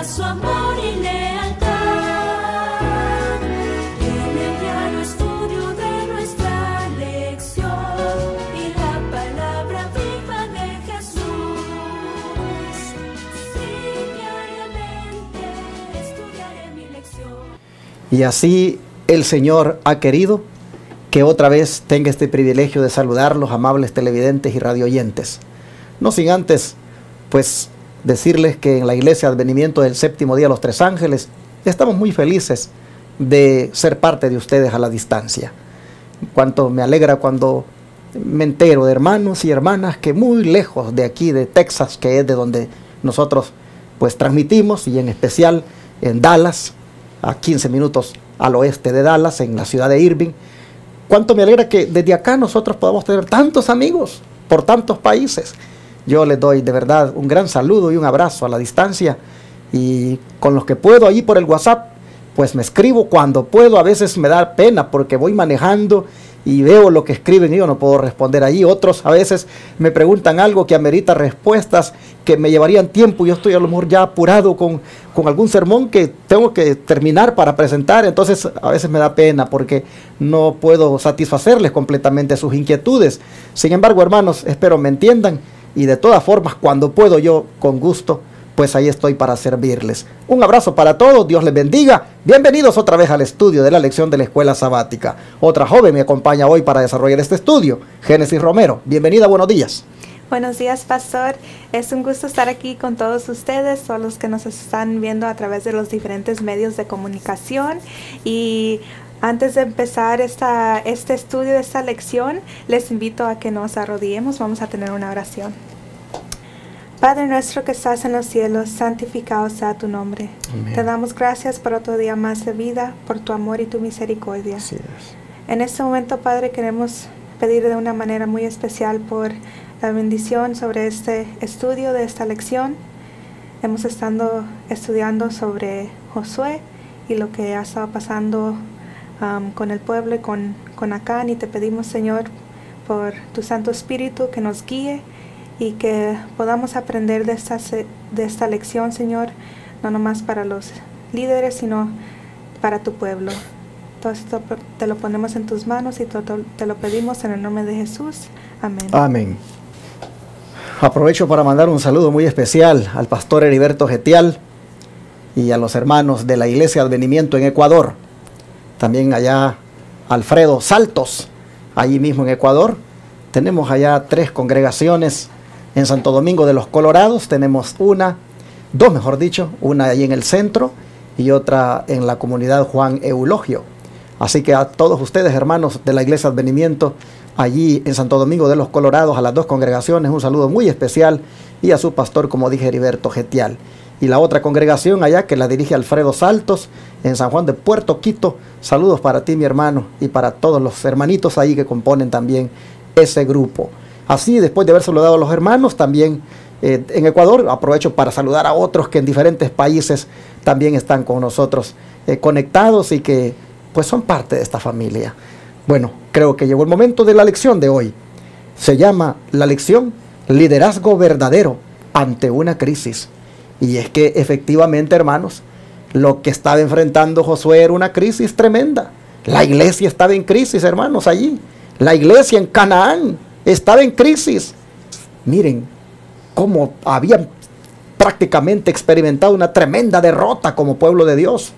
su amor y lealtad. En el diario estudio de nuestra lección y la palabra viva de Jesús. Sí, diariamente estudiaré mi lección. Y así el Señor ha querido que otra vez tenga este privilegio de saludarlos, amables televidentes y radioyentes. No sin antes, pues, decirles que en la Iglesia Advenimiento del Séptimo Día de los Tres Ángeles estamos muy felices de ser parte de ustedes a la distancia. Cuánto me alegra cuando me entero de hermanos y hermanas que muy lejos de aquí, de Texas, que es de donde nosotros pues transmitimos, y en especial en Dallas, a 15 minutos al oeste de Dallas, en la ciudad de Irving. Cuánto me alegra que desde acá nosotros podamos tener tantos amigos por tantos países. Yo les doy de verdad un gran saludo y un abrazo a la distancia, y con los que puedo allí por el WhatsApp, pues me escribo cuando puedo. A veces me da pena porque voy manejando y veo lo que escriben y yo no puedo responder allí. Otros a veces me preguntan algo que amerita respuestas que me llevarían tiempo. Yo estoy a lo mejor ya apurado con algún sermón que tengo que terminar para presentar. Entonces a veces me da pena porque no puedo satisfacerles completamente sus inquietudes. Sin embargo, hermanos, espero me entiendan, y de todas formas, cuando puedo yo, con gusto, pues ahí estoy para servirles. Un abrazo para todos, Dios les bendiga. Bienvenidos otra vez al estudio de la lección de la escuela sabática. Otra joven me acompaña hoy para desarrollar este estudio, Génesis Romero. Bienvenida, buenos días. Buenos días, pastor. Es un gusto estar aquí con todos ustedes, todos los que nos están viendo a través de los diferentes medios de comunicación. Y antes de empezar este estudio, esta lección, les invito a que nos arrodillemos. Vamos a tener una oración. Padre nuestro que estás en los cielos, santificado sea tu nombre. Amén. Te damos gracias por otro día más de vida, por tu amor y tu misericordia. Así es. En este momento, Padre, queremos pedir de una manera muy especial por la bendición sobre este estudio de esta lección. Hemos estado estudiando sobre Josué y lo que ha estado pasando con el pueblo y con Acán, y te pedimos, Señor, por tu Santo Espíritu que nos guíe y que podamos aprender de esta lección, Señor, no nomás para los líderes, sino para tu pueblo. Todo esto te lo ponemos en tus manos y te lo pedimos en el nombre de Jesús. Amén. Amén. Aprovecho para mandar un saludo muy especial al pastor Heriberto Getial y a los hermanos de la Iglesia Advenimiento en Ecuador. También allá Alfredo Saltos, allí mismo en Ecuador. Tenemos allá 3 congregaciones en Santo Domingo de los Colorados. Tenemos dos mejor dicho, una allí en el centro y otra en la comunidad Juan Eulogio. Así que a todos ustedes, hermanos de la Iglesia Advenimiento, allí en Santo Domingo de los Colorados, a las 2 congregaciones, un saludo muy especial, y a su pastor, como dije, Heriberto Getial. Y la otra congregación allá, que la dirige Alfredo Saltos, en San Juan de Puerto Quito, saludos para ti, mi hermano, y para todos los hermanitos ahí que componen también ese grupo. Así, después de haber saludado a los hermanos, también en Ecuador, aprovecho para saludar a otros que en diferentes países también están con nosotros conectados y que pues son parte de esta familia. Bueno, creo que llegó el momento de la lección de hoy. Se llama la lección Liderazgo Verdadero ante una crisis. Y es que efectivamente, hermanos, lo que estaba enfrentando Josué era una crisis tremenda. La iglesia estaba en crisis, hermanos, allí. La iglesia en Canaán estaba en crisis. Miren cómo habían prácticamente experimentado una tremenda derrota como pueblo de Dios.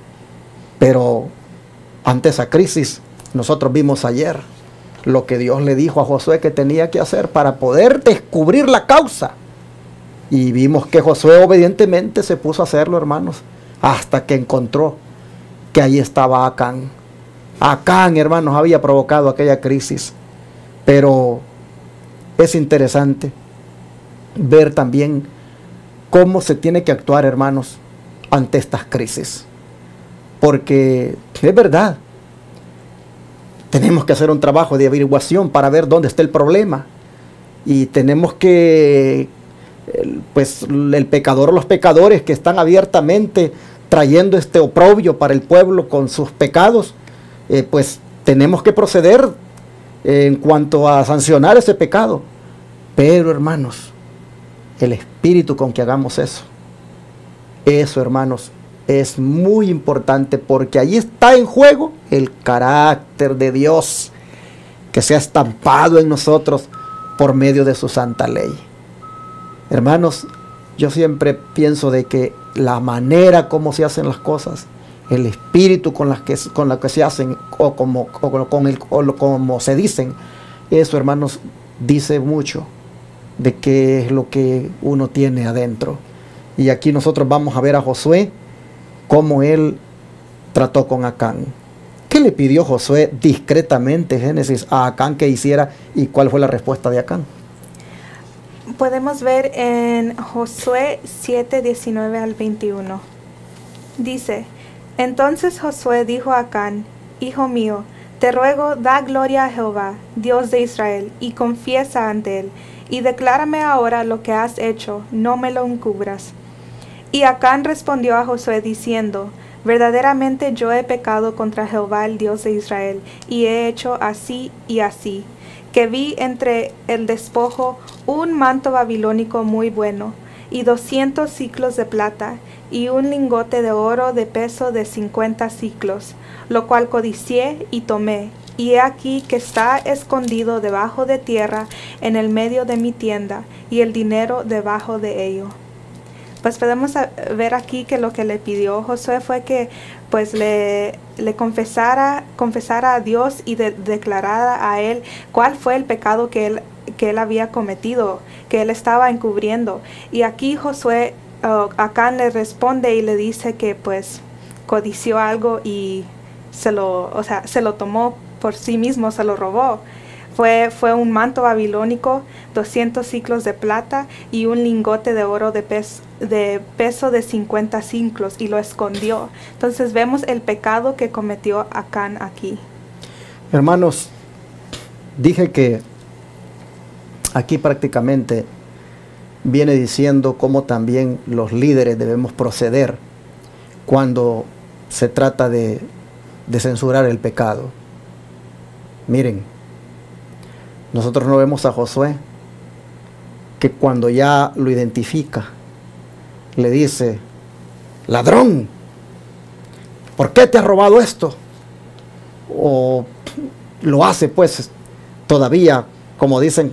Pero ante esa crisis, nosotros vimos ayer lo que Dios le dijo a Josué que tenía que hacer para poder descubrir la causa. Y vimos que Josué obedientemente se puso a hacerlo, hermanos, hasta que encontró que ahí estaba Acán. Acán, hermanos, había provocado aquella crisis. Pero es interesante ver también cómo se tiene que actuar, hermanos, ante estas crisis. Porque es verdad, tenemos que hacer un trabajo de averiguación para ver dónde está el problema. Y tenemos que, pues el pecador o los pecadores que están abiertamente trayendo este oprobio para el pueblo con sus pecados, pues tenemos que proceder en cuanto a sancionar ese pecado. Pero, hermanos, el espíritu con que hagamos eso Eso, hermanos, es muy importante porque ahí está en juego el carácter de Dios que se ha estampado en nosotros por medio de su santa ley. Hermanos, yo siempre pienso de que la manera como se hacen las cosas, el espíritu con la que se hacen o como se dicen, eso, hermanos, dice mucho de qué es lo que uno tiene adentro. Y aquí nosotros vamos a ver a Josué cómo él trató con Acán. ¿Qué le pidió Josué discretamente, Génesis, a Acán que hiciera y cuál fue la respuesta de Acán? Podemos ver en Josué 7, 19 al 21. Dice: Entonces Josué dijo a Acán: Hijo mío, te ruego, da gloria a Jehová, Dios de Israel, y confiesa ante él, y declárame ahora lo que has hecho, no me lo encubras. Y Acán respondió a Josué diciendo: Verdaderamente yo he pecado contra Jehová el Dios de Israel, y he hecho así y así, que vi entre el despojo un manto babilónico muy bueno, y 200 siclos de plata, y un lingote de oro de peso de 50 siclos, lo cual codicié y tomé, y he aquí que está escondido debajo de tierra en el medio de mi tienda, y el dinero debajo de ello. Pues podemos ver aquí que lo que le pidió Josué fue que pues le confesara a Dios y declarara a él cuál fue el pecado que él había cometido, que él estaba encubriendo. Y aquí Josué, Acán le responde y le dice que pues codició algo y se lo tomó por sí mismo, se lo robó. Fue un manto babilónico, 200 siclos de plata y un lingote de oro de peso de 50 siclos, y lo escondió. Entonces vemos el pecado que cometió Acán aquí. Hermanos, dije que aquí prácticamente viene diciendo cómo también los líderes debemos proceder cuando se trata de censurar el pecado. Miren, nosotros no vemos a Josué que cuando ya lo identifica, le dice: ladrón, ¿por qué te has robado esto? O lo hace pues todavía, como dicen,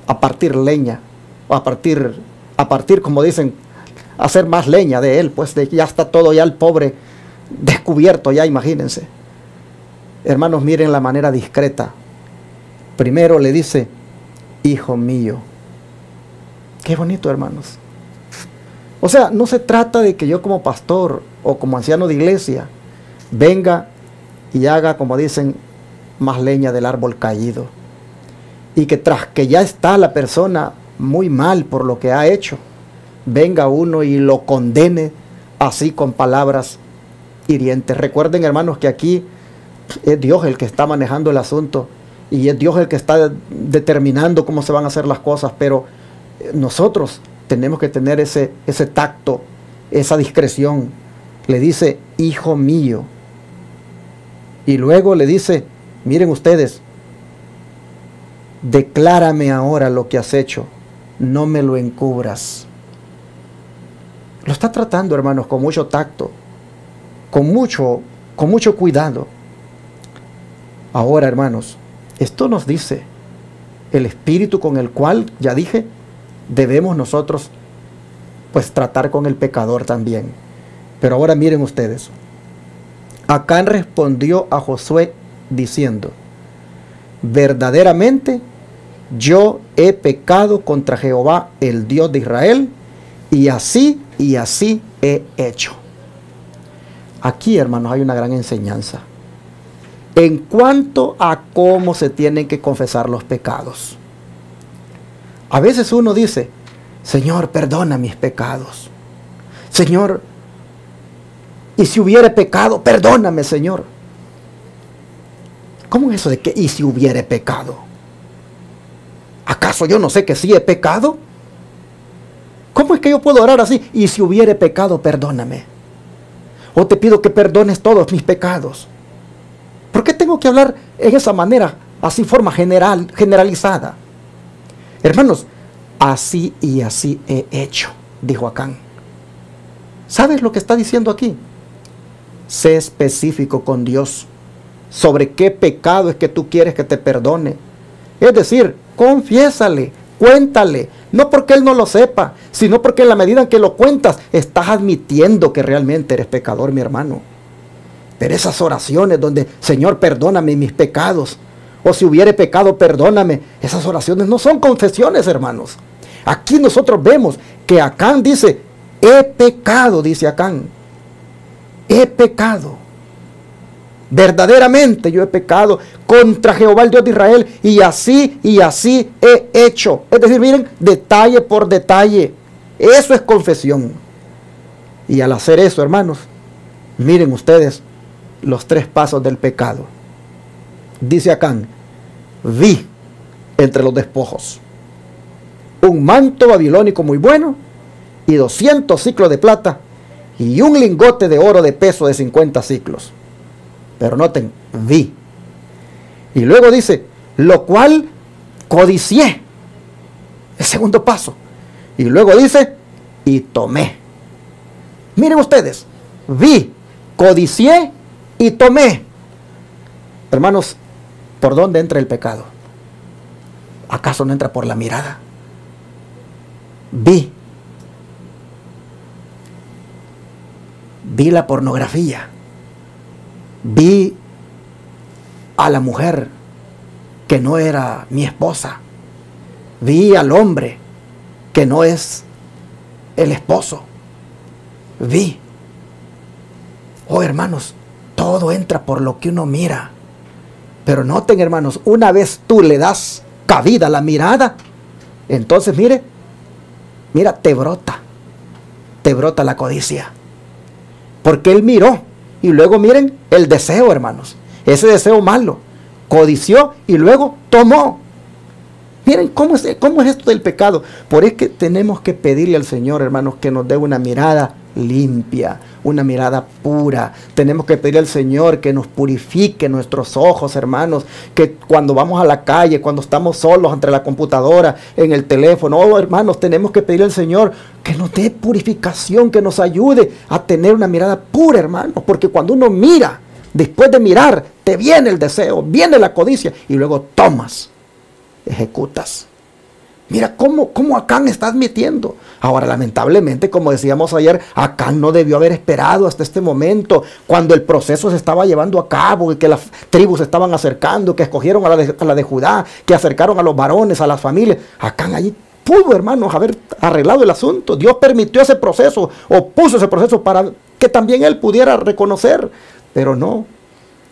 a partir leña, o a partir como dicen, hacer más leña de él, pues ya está todo ya el pobre descubierto, ya imagínense. Hermanos, miren la manera discreta. Primero le dice: hijo mío. Qué bonito, hermanos. O sea, no se trata de que yo como pastor o como anciano de iglesia venga y haga, como dicen, más leña del árbol caído. Y que tras que ya está la persona muy mal por lo que ha hecho, venga uno y lo condene así con palabras hirientes. Recuerden, hermanos, que aquí es Dios el que está manejando el asunto. Y es Dios el que está determinando cómo se van a hacer las cosas, pero nosotros tenemos que tener ese tacto, esa discreción. Le dice: hijo mío. Y luego le dice: miren ustedes, declárame ahora lo que has hecho, no me lo encubras. Lo está tratando, hermanos, con mucho tacto, con mucho cuidado. Ahora, hermanos, esto nos dice el espíritu con el cual, ya dije, debemos nosotros pues tratar con el pecador también. Pero ahora miren ustedes. Acán respondió a Josué diciendo: verdaderamente yo he pecado contra Jehová, el Dios de Israel, y así he hecho. Aquí, hermanos, hay una gran enseñanza en cuanto a cómo se tienen que confesar los pecados. A veces uno dice: Señor, perdona mis pecados. Señor, y si hubiere pecado, perdóname, Señor. ¿Cómo es eso de que y si hubiere pecado? ¿Acaso yo no sé que sí he pecado? ¿Cómo es que yo puedo orar así? Y si hubiere pecado, perdóname. O te pido que perdones todos mis pecados. ¿Por qué tengo que hablar en esa manera, así forma generalizada? Hermanos, así y así he hecho, dijo Acán. ¿Sabes lo que está diciendo aquí? Sé específico con Dios sobre qué pecado es que tú quieres que te perdone. Es decir, confiésale, cuéntale, no porque Él no lo sepa, sino porque en la medida en que lo cuentas, estás admitiendo que realmente eres pecador, mi hermano. Pero esas oraciones donde, Señor, perdóname mis pecados, o si hubiere pecado, perdóname, esas oraciones no son confesiones, hermanos. Aquí nosotros vemos que Acán dice, he pecado, dice Acán, he pecado. Verdaderamente yo he pecado contra Jehová el Dios de Israel y así he hecho. Es decir, miren, detalle por detalle. Eso es confesión. Y al hacer eso, hermanos, miren ustedes los 3 pasos del pecado. Dice Acán, vi entre los despojos un manto babilónico muy bueno y 200 ciclos de plata y un lingote de oro de peso de 50 ciclos. Pero noten, vi. Y luego dice, lo cual codicié. El segundo paso. Y luego dice, y tomé. Miren ustedes, vi, codicié y tomé. Hermanos, ¿por dónde entra el pecado? ¿Acaso no entra por la mirada? Vi la pornografía. Vi a la mujer que no era mi esposa. Vi al hombre que no es el esposo. Vi. Oh, hermanos, todo entra por lo que uno mira. Pero noten, hermanos, una vez tú le das cabida a la mirada, entonces mira, te brota la codicia. Porque él miró. Y luego miren el deseo, hermanos. Ese deseo malo. Codició y luego tomó. Miren cómo es esto del pecado. Por eso que tenemos que pedirle al Señor, hermanos, que nos dé una mirada limpia, una mirada pura. Tenemos que pedirle al Señor que nos purifique nuestros ojos, hermanos. Que cuando vamos a la calle, cuando estamos solos entre la computadora, en el teléfono, oh, hermanos, tenemos que pedirle al Señor que nos dé purificación, que nos ayude a tener una mirada pura, hermanos. Porque cuando uno mira, después de mirar, te viene el deseo, viene la codicia y luego tomas, ejecutas. Mira cómo Acán está admitiendo. Ahora, lamentablemente, como decíamos ayer, Acán no debió haber esperado hasta este momento, cuando el proceso se estaba llevando a cabo y que las tribus se estaban acercando, que escogieron a la de Judá, que acercaron a los varones, a las familias. Acán allí pudo, hermanos, haber arreglado el asunto. Dios permitió ese proceso o puso ese proceso para que también él pudiera reconocer. Pero no,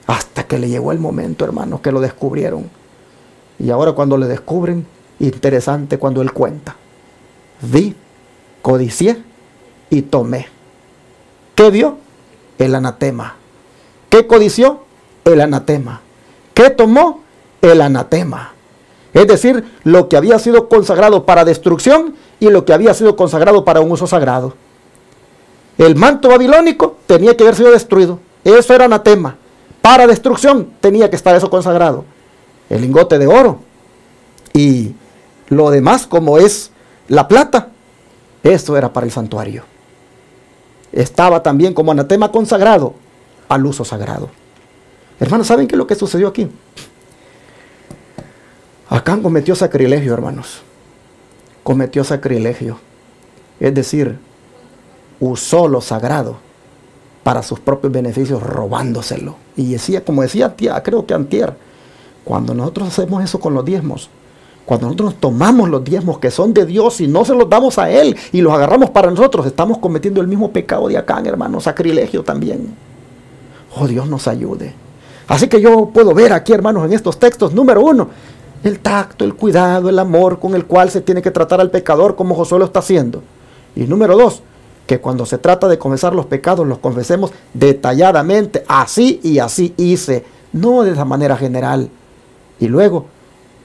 hasta que le llegó el momento, hermanos, que lo descubrieron. Y ahora cuando le descubren, interesante cuando él cuenta. Vi, codicié y tomé. ¿Qué vio? El anatema. ¿Qué codició? El anatema. ¿Qué tomó? El anatema. Es decir, lo que había sido consagrado para destrucción y lo que había sido consagrado para un uso sagrado. El manto babilónico tenía que haber sido destruido. Eso era anatema. Para destrucción tenía que estar eso consagrado. El lingote de oro y lo demás, como es la plata, eso era para el santuario. Estaba también como anatema consagrado al uso sagrado. Hermanos, ¿saben qué es lo que sucedió aquí? Acán cometió sacrilegio, hermanos. Cometió sacrilegio. Es decir, usó lo sagrado para sus propios beneficios, robándoselo. Y decía, como decía creo que antier, cuando nosotros hacemos eso con los diezmos, cuando nosotros tomamos los diezmos que son de Dios y no se los damos a Él y los agarramos para nosotros, estamos cometiendo el mismo pecado de Acán, hermano, sacrilegio también. Oh, Dios nos ayude. Así que yo puedo ver aquí, hermanos, en estos textos, número 1, el tacto, el cuidado, el amor con el cual se tiene que tratar al pecador como Josué lo está haciendo. Y número 2, que cuando se trata de confesar los pecados, los confesemos detalladamente, así y así hice, no de esa manera general. Y luego,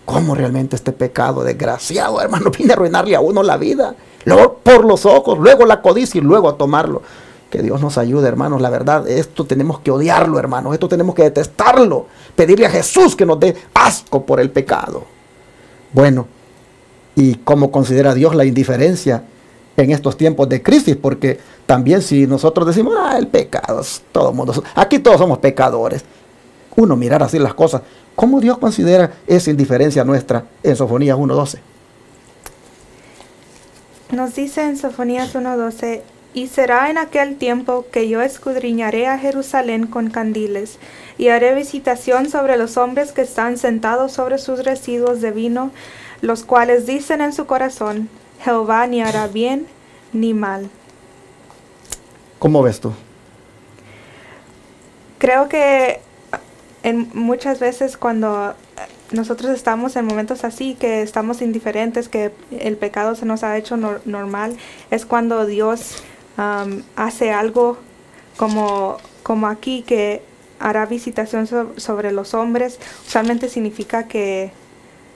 ¿cómo realmente este pecado desgraciado, hermano, viene a arruinarle a uno la vida? Luego por los ojos, luego la codicia y luego a tomarlo. Que Dios nos ayude, hermanos. La verdad, esto tenemos que odiarlo, hermanos. Esto tenemos que detestarlo. Pedirle a Jesús que nos dé asco por el pecado. Bueno, ¿y cómo considera Dios la indiferencia en estos tiempos de crisis? Porque también si nosotros decimos, el pecado, todo el mundo, aquí todos somos pecadores. Uno mirar así las cosas, ¿cómo Dios considera esa indiferencia nuestra en Sofonías 1:12? Nos dice en Sofonías 1:12, y será en aquel tiempo que yo escudriñaré a Jerusalén con candiles, y haré visitación sobre los hombres que están sentados sobre sus residuos de vino, los cuales dicen en su corazón, Jehová ni hará bien ni mal. ¿Cómo ves tú? Creo que muchas veces cuando nosotros estamos en momentos así, que estamos indiferentes, que el pecado se nos ha hecho normal, es cuando Dios hace algo como aquí, que hará visitación sobre los hombres. Usualmente significa que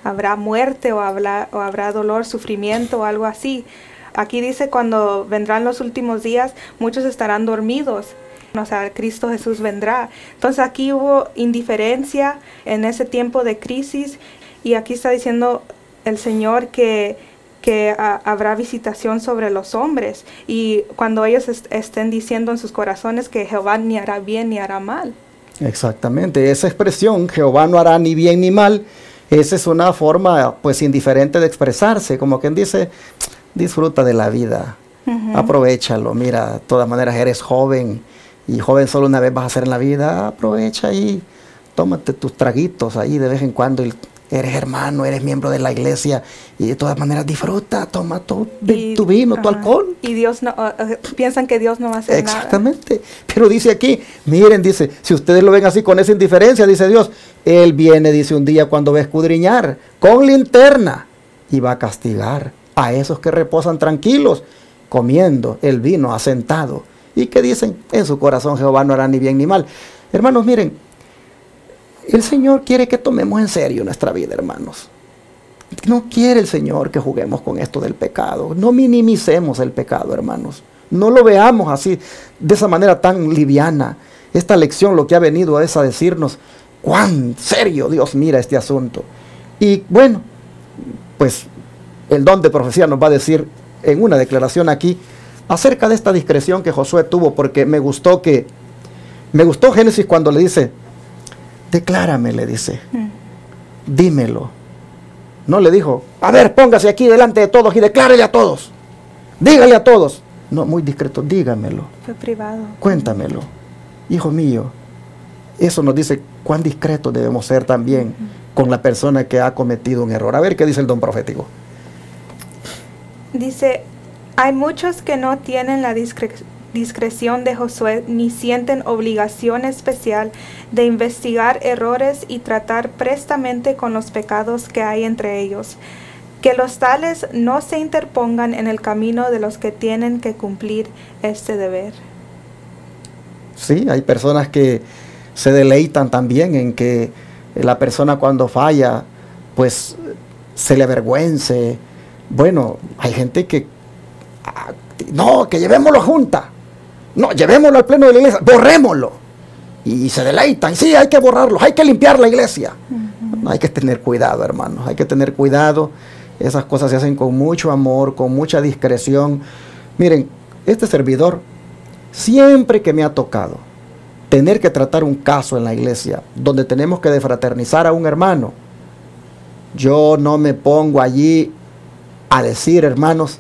habrá muerte o habrá dolor, sufrimiento o algo así. Aquí dice cuando vendrán los últimos días, muchos estarán dormidos. O sea, Cristo Jesús vendrá. Entonces aquí hubo indiferencia en ese tiempo de crisis, y aquí está diciendo el Señor que habrá visitación sobre los hombres, y cuando ellos estén diciendo en sus corazones que Jehová ni hará bien ni hará mal. Exactamente, esa expresión, Jehová no hará ni bien ni mal, esa es una forma pues indiferente de expresarse, como quien dice, disfruta de la vida, aprovéchalo, mira, de todas maneras eres joven, y joven solo una vez vas a ser en la vida, aprovecha y tómate tus traguitos ahí de vez en cuando, y eres hermano, eres miembro de la iglesia, y de todas maneras disfruta, toma tu vino, tu alcohol. Y Dios no, piensan que Dios no va a hacer nada. Exactamente, pero dice aquí, miren, dice, si ustedes lo ven así con esa indiferencia, dice Dios, Él viene, dice, un día cuando va a escudriñar con linterna, y va a castigar a esos que reposan tranquilos, comiendo el vino asentado, y que dicen, en su corazón Jehová no hará ni bien ni mal. Hermanos, miren, el Señor quiere que tomemos en serio nuestra vida, hermanos. No quiere el Señor que juguemos con esto del pecado. No minimicemos el pecado, hermanos. No lo veamos así, de esa manera tan liviana. Esta lección lo que ha venido es a decirnos cuán serio Dios mira este asunto. Y bueno, pues el don de profecía nos va a decir en una declaración aquí acerca de esta discreción que Josué tuvo, porque me gustó Génesis cuando le dice, declárame, le dice, dímelo. No le dijo, a ver, póngase aquí delante de todos y declárele a todos, dígale a todos. No, muy discreto, dígamelo. Fue privado. Cuéntamelo, hijo mío. Eso nos dice cuán discretos debemos ser también con la persona que ha cometido un error. A ver qué dice el don profético. Dice, hay muchos que no tienen la discreción de Josué, ni sienten obligación especial de investigar errores y tratar prestamente con los pecados que hay entre ellos. Que los tales no se interpongan en el camino de los que tienen que cumplir este deber. Sí, hay personas que se deleitan también en que la persona cuando falla, pues se le avergüence. Bueno, hay gente que no, que llevémoslo a junta, no, llevémoslo al pleno de la iglesia, borrémoslo, y se deleitan, sí, hay que borrarlo, hay que limpiar la iglesia. Hay que tener cuidado, hermanos, hay que tener cuidado. Esas cosas se hacen con mucho amor, con mucha discreción. Miren, este servidor, siempre que me ha tocado tener que tratar un caso en la iglesia donde tenemos que defraternizar a un hermano, yo no me pongo allí a decir, hermanos,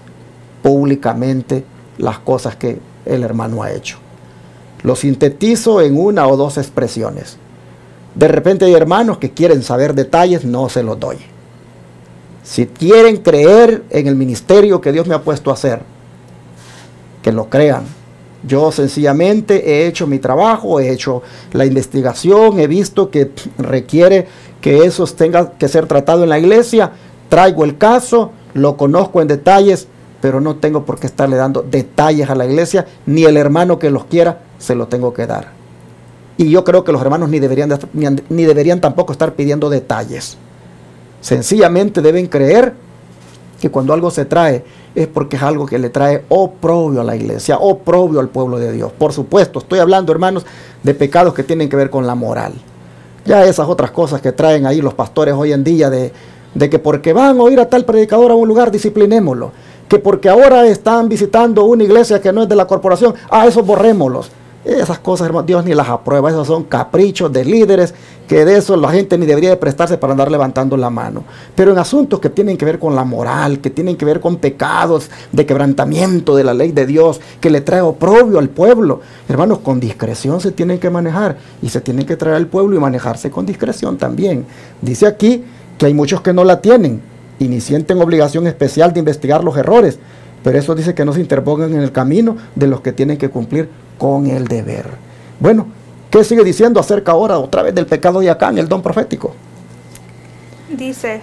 públicamente las cosas que el hermano ha hecho. Lo sintetizo en una o dos expresiones. De repente hay hermanos que quieren saber detalles, no se los doy. Si quieren creer en el ministerio que Dios me ha puesto a hacer, que lo crean. Yo sencillamente he hecho mi trabajo, he hecho la investigación, he visto que requiere que eso tenga que ser tratado en la iglesia, traigo el caso, lo conozco en detalles, pero no tengo por qué estarle dando detalles a la iglesia, ni el hermano que los quiera se lo tengo que dar. Y yo creo que los hermanos ni deberían tampoco estar pidiendo detalles. Sencillamente deben creer que cuando algo se trae es porque es algo que le trae oprobio a la iglesia, oprobio al pueblo de Dios. Por supuesto, estoy hablando, hermanos, de pecados que tienen que ver con la moral. Ya esas otras cosas que traen ahí los pastores hoy en día de que porque van a oír a tal predicador a un lugar, disciplinémoslo. que porque ahora están visitando una iglesia que no es de la corporación, esos borrémoslos. Esas cosas, hermano, Dios ni las aprueba. Esos son caprichos de líderes, que de eso la gente ni debería de prestarse para andar levantando la mano. Pero en asuntos que tienen que ver con la moral, que tienen que ver con pecados de quebrantamiento de la ley de Dios, que le trae oprobio al pueblo, hermanos, con discreción se tienen que manejar, y se tienen que traer al pueblo y manejarse con discreción también. Dice aquí que hay muchos que no la tienen y ni sienten obligación especial de investigar los errores, pero eso dice que no se interpongan en el camino de los que tienen que cumplir con el deber. Bueno, ¿qué sigue diciendo acerca ahora otra vez del pecado de Acán, el don profético? Dice,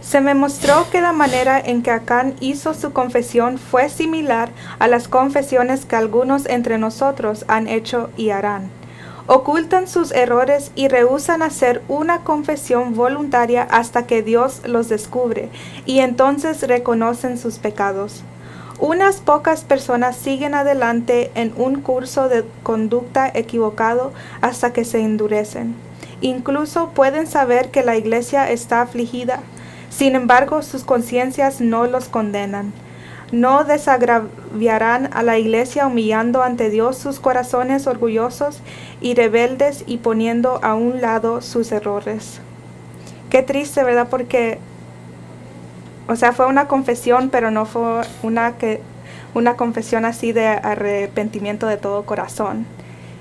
se me mostró que la manera en que Acán hizo su confesión fue similar a las confesiones que algunos entre nosotros han hecho y harán. Ocultan sus errores y rehúsan hacer una confesión voluntaria hasta que Dios los descubre, y entonces reconocen sus pecados. Unas pocas personas siguen adelante en un curso de conducta equivocado hasta que se endurecen. Incluso pueden saber que la iglesia está afligida. Sin embargo, sus conciencias no los condenan. No desagraviarán a la iglesia humillando ante Dios sus corazones orgullosos y rebeldes y poniendo a un lado sus errores. Qué triste, ¿verdad? Porque fue una confesión, pero no fue una confesión así de arrepentimiento de todo corazón.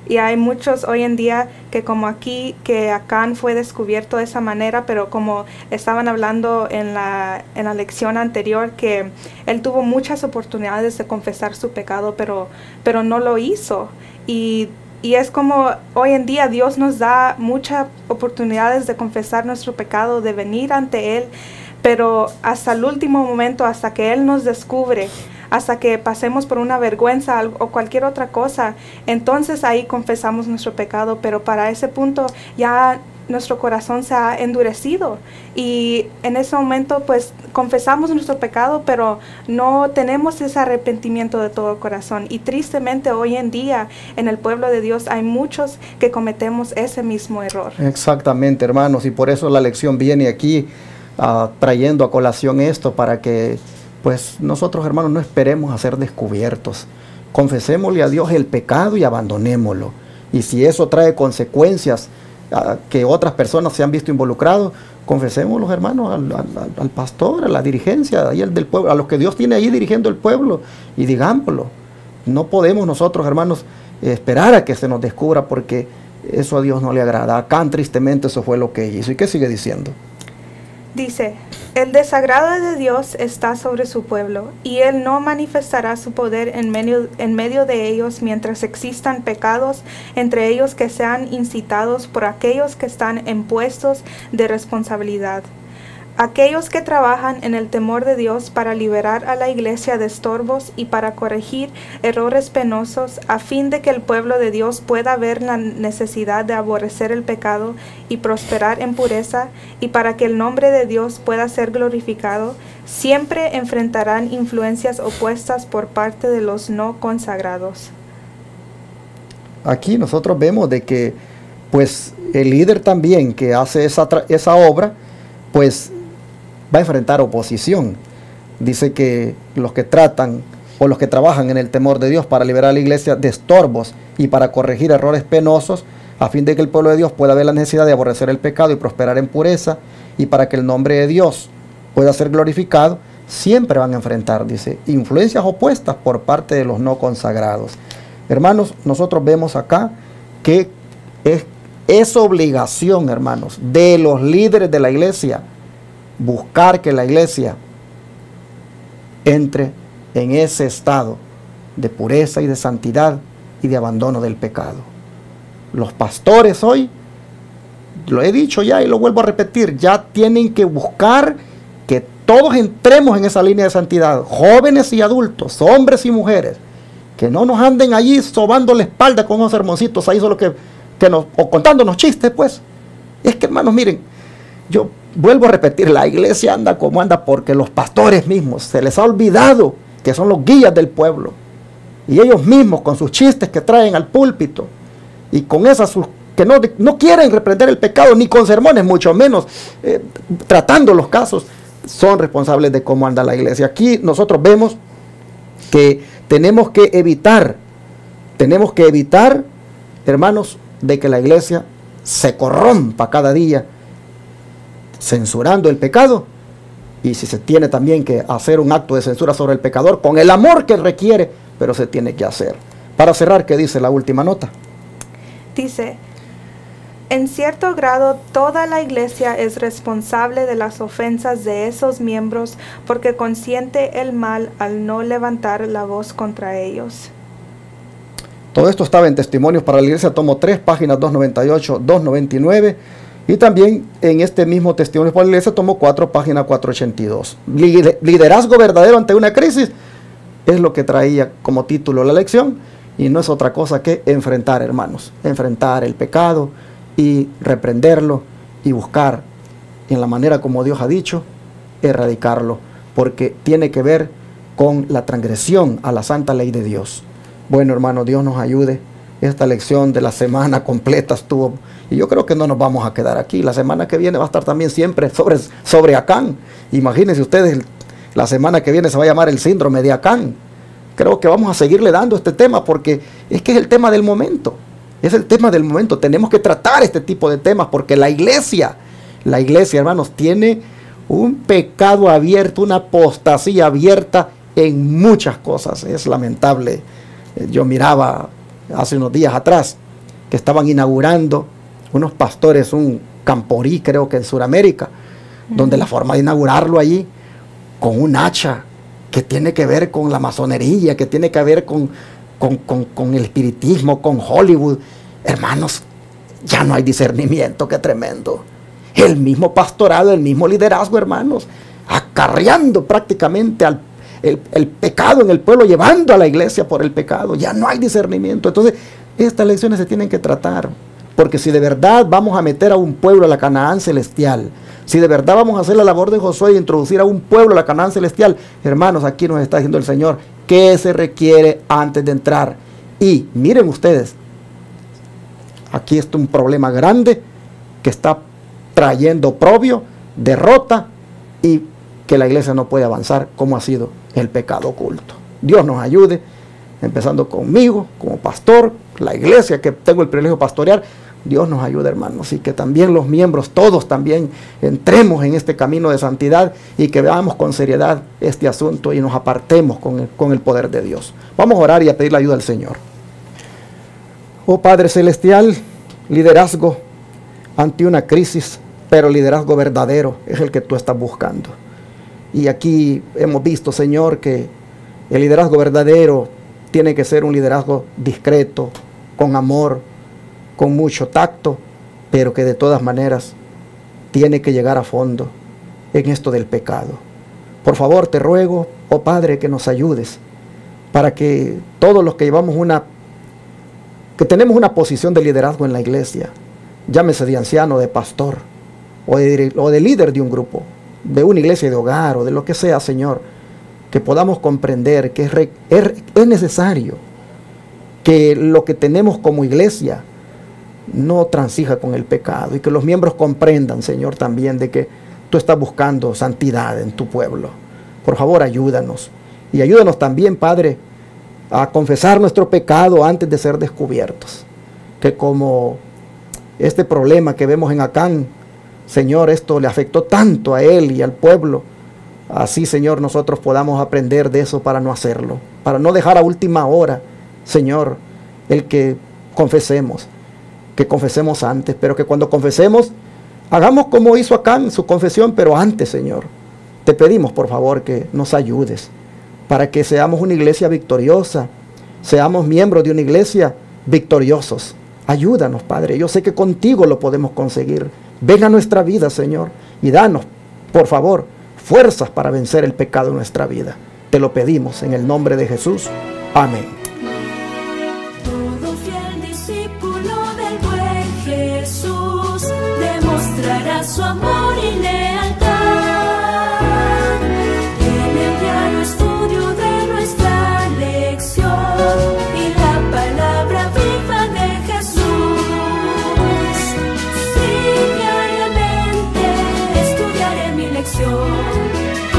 Y hay muchos hoy en día que como aquí, que Acán fue descubierto de esa manera, pero como estaban hablando en la lección anterior, que él tuvo muchas oportunidades de confesar su pecado, pero no lo hizo. Y es como hoy en día Dios nos da muchas oportunidades de confesar nuestro pecado, de venir ante Él, pero hasta el último momento, hasta que Él nos descubre, hasta que pasemos por una vergüenza o cualquier otra cosa, entonces ahí confesamos nuestro pecado, pero para ese punto ya nuestro corazón se ha endurecido y en ese momento pues confesamos nuestro pecado, pero no tenemos ese arrepentimiento de todo corazón. Y tristemente hoy en día en el pueblo de Dios hay muchos que cometemos ese mismo error. Exactamente, hermanos, y por eso la lección viene aquí trayendo a colación esto, para que pues nosotros, hermanos, no esperemos a ser descubiertos. Confesémosle a Dios el pecado y abandonémoslo. Y si eso trae consecuencias que otras personas se han visto involucrados, confesémoslo, hermanos, al pastor, a la dirigencia ahí del pueblo, a los que Dios tiene ahí dirigiendo el pueblo, y digámoslo. No podemos nosotros, hermanos, esperar a que se nos descubra, porque eso a Dios no le agrada. Acán, tristemente, eso fue lo que hizo. ¿Y qué sigue diciendo? Dice, el desagrado de Dios está sobre su pueblo, y Él no manifestará su poder en medio de ellos mientras existan pecados entre ellos que sean incitados por aquellos que están en puestos de responsabilidad. Aquellos que trabajan en el temor de Dios para liberar a la iglesia de estorbos y para corregir errores penosos, a fin de que el pueblo de Dios pueda ver la necesidad de aborrecer el pecado y prosperar en pureza, y para que el nombre de Dios pueda ser glorificado, siempre enfrentarán influencias opuestas por parte de los no consagrados. Aquí nosotros vemos de que pues el líder también que hace esa obra, pues va a enfrentar oposición. Dice que los que tratan o los que trabajan en el temor de Dios para liberar a la iglesia de estorbos y para corregir errores penosos, a fin de que el pueblo de Dios pueda ver la necesidad de aborrecer el pecado y prosperar en pureza, y para que el nombre de Dios pueda ser glorificado, siempre van a enfrentar, dice, influencias opuestas por parte de los no consagrados. Hermanos, nosotros vemos acá que es obligación, hermanos, de los líderes de la iglesia buscar que la iglesia entre en ese estado de pureza y de santidad y de abandono del pecado. Los pastores hoy, lo he dicho ya y lo vuelvo a repetir, ya tienen que buscar que todos entremos en esa línea de santidad, jóvenes y adultos, hombres y mujeres, que no nos anden allí sobando la espalda con unos sermoncitos ahí solo o contándonos chistes, pues. Es que, hermanos, miren, yo vuelvo a repetir, la iglesia anda como anda porque los pastores mismos se les ha olvidado que son los guías del pueblo, y ellos mismos con sus chistes que traen al púlpito y con esas que no quieren reprender el pecado ni con sermones, mucho menos tratando los casos, son responsables de cómo anda la iglesia. Aquí nosotros vemos que tenemos que evitar, hermanos, de que la iglesia se corrompa cada día, censurando el pecado. Y si se tiene también que hacer un acto de censura sobre el pecador, con el amor que requiere, pero se tiene que hacer. Para cerrar, ¿qué dice la última nota? Dice, en cierto grado toda la iglesia es responsable de las ofensas de esos miembros porque consiente el mal al no levantar la voz contra ellos. Todo esto estaba en Testimonios para la Iglesia, tomo 3, páginas 298, 299. Y también en este mismo Testimonios para la Iglesia, tomo 4, página 482. Liderazgo verdadero ante una crisis es lo que traía como título la lección. Y no es otra cosa que enfrentar, hermanos. Enfrentar el pecado y reprenderlo y buscar en la manera como Dios ha dicho, erradicarlo. Porque tiene que ver con la transgresión a la santa ley de Dios. Bueno, hermano, Dios nos ayude. Esta lección de la semana completa estuvo, y yo creo que no nos vamos a quedar aquí. La semana que viene va a estar también siempre sobre Acán. Imagínense ustedes, la semana que viene se va a llamar el síndrome de Acán. Creo que vamos a seguirle dando este tema porque es que es el tema del momento. Es el tema del momento. Tenemos que tratar este tipo de temas porque la iglesia, hermanos, tiene un pecado abierto, una apostasía abierta en muchas cosas. Es lamentable. Yo miraba hace unos días atrás que estaban inaugurando unos pastores, un Camporí, creo que en Sudamérica, donde la forma de inaugurarlo allí con un hacha que tiene que ver con la masonería, que tiene que ver con el espiritismo, con Hollywood. Hermanos, ya no hay discernimiento, qué tremendo. El mismo pastorado, el mismo liderazgo, hermanos, acarreando prácticamente el pecado en el pueblo, llevando a la iglesia por el pecado. Ya no hay discernimiento. Entonces, estas lecciones se tienen que tratar. Porque si de verdad vamos a meter a un pueblo a la Canaán celestial, si de verdad vamos a hacer la labor de Josué de introducir a un pueblo a la Canaán celestial, hermanos, aquí nos está diciendo el Señor qué se requiere antes de entrar. Y miren ustedes, aquí está un problema grande que está trayendo oprobio, derrota y que la iglesia no puede avanzar, como ha sido el pecado oculto. Dios nos ayude, empezando conmigo como pastor, la iglesia que tengo el privilegio de pastorear. Dios nos ayude, hermanos, y que también los miembros, todos también entremos en este camino de santidad y que veamos con seriedad este asunto y nos apartemos con el poder de Dios. Vamos a orar y a pedir la ayuda al Señor. Oh Padre Celestial, liderazgo ante una crisis, pero liderazgo verdadero es el que tú estás buscando. Y aquí hemos visto, Señor, que el liderazgo verdadero tiene que ser un liderazgo discreto, con amor, con mucho tacto, pero que de todas maneras tiene que llegar a fondo en esto del pecado. Por favor, te ruego, oh Padre, que nos ayudes para que todos los que llevamos que tenemos una posición de liderazgo en la iglesia, llámese de anciano, de pastor, o de líder de un grupo, de una iglesia de hogar, o de lo que sea, Señor, que podamos comprender que es necesario que lo que tenemos como iglesia no transija con el pecado, y que los miembros comprendan, Señor, también de que tú estás buscando santidad en tu pueblo. Por favor, ayúdanos, y ayúdanos también, Padre, a confesar nuestro pecado antes de ser descubiertos. Que como este problema que vemos en Acán, Señor, esto le afectó tanto a él y al pueblo, así, Señor, nosotros podamos aprender de eso para no hacerlo, para no dejar a última hora, Señor, el que confesemos antes, pero que cuando confesemos, hagamos como hizo Acán su confesión, pero antes, Señor, te pedimos, por favor, que nos ayudes, para que seamos una iglesia victoriosa, seamos miembros de una iglesia victoriosos. Ayúdanos, Padre, yo sé que contigo lo podemos conseguir. Ven a nuestra vida, Señor, y danos, por favor, fuerzas para vencer el pecado en nuestra vida. Te lo pedimos en el nombre de Jesús. Amén. Todo fiel discípulo del buen Jesús demostrará su amor y lealtad en el diario estudio de nuestra lección y la palabra viva de Jesús. Sí, diariamente estudiaré mi lección.